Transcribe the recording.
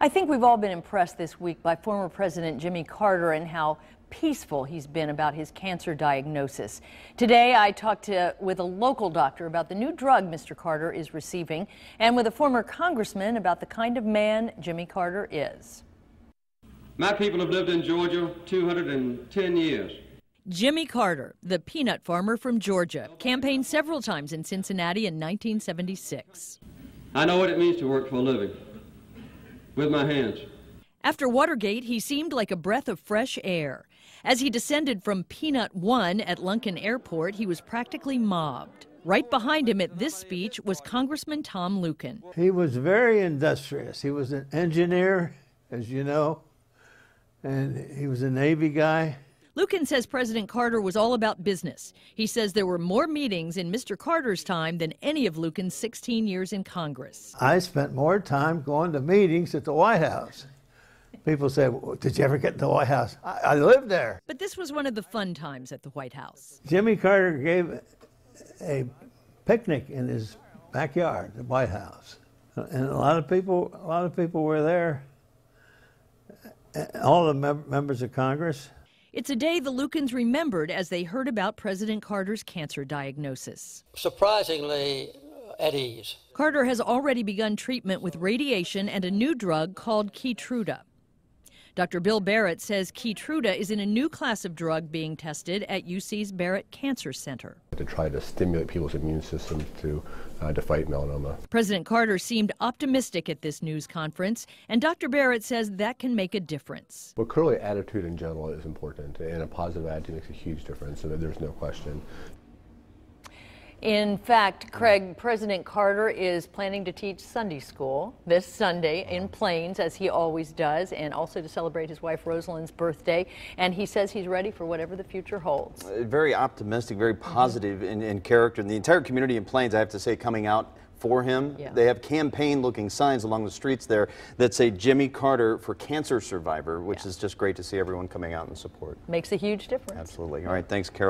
I think we've all been impressed this week by former President Jimmy Carter and how peaceful he's been about his cancer diagnosis. Today, I talked with a local doctor about the new drug Mr. Carter is receiving and with a former congressman about the kind of man Jimmy Carter is. My people have lived in Georgia 210 years. Jimmy Carter, the peanut farmer from Georgia, campaigned several times in Cincinnati in 1976. I know what it means to work for a living with my hands. After Watergate, he seemed like a breath of fresh air. As he descended from Peanut 1 at Lunken Airport, he was practically mobbed. Right behind him at this speech was Congressman Tom Luken. He was very industrious. He was an engineer, as you know, and he was a Navy guy. Luken says President Carter was all about business. He says there were more meetings in Mr. Carter's time than any of Luken's 16 years in Congress. I spent more time going to meetings at the White House. People say, well, did you ever get to the White House? I lived there. But this was one of the fun times at the White House. Jimmy Carter gave a picnic in his backyard, the White House. And a lot of people were there, all the members of Congress. It's a day the Lukens remembered as they heard about President Carter's cancer diagnosis. Surprisingly at ease. Carter has already begun treatment with radiation and a new drug called Keytruda. Dr. Bill Barrett says Keytruda is in a new class of drug being tested at UC's Barrett Cancer Center. To try to stimulate people's immune systems to fight melanoma. President Carter seemed optimistic at this news conference, and Dr. Barrett says that can make a difference. Well, clearly attitude in general is important, and a positive attitude makes a huge difference, so that there's no question. In fact, Craig, President Carter is planning to teach Sunday school this Sunday in Plains, as he always does, and also to celebrate his wife Rosalind's birthday. And he says he's ready for whatever the future holds. Very optimistic, very positive in character. And the entire community in Plains, I have to say, coming out for him. Yeah. They have campaign-looking signs along the streets there that say Jimmy Carter for Cancer Survivor, which is just great to see everyone coming out in support. Makes a huge difference. Absolutely. All right, thanks, Carol.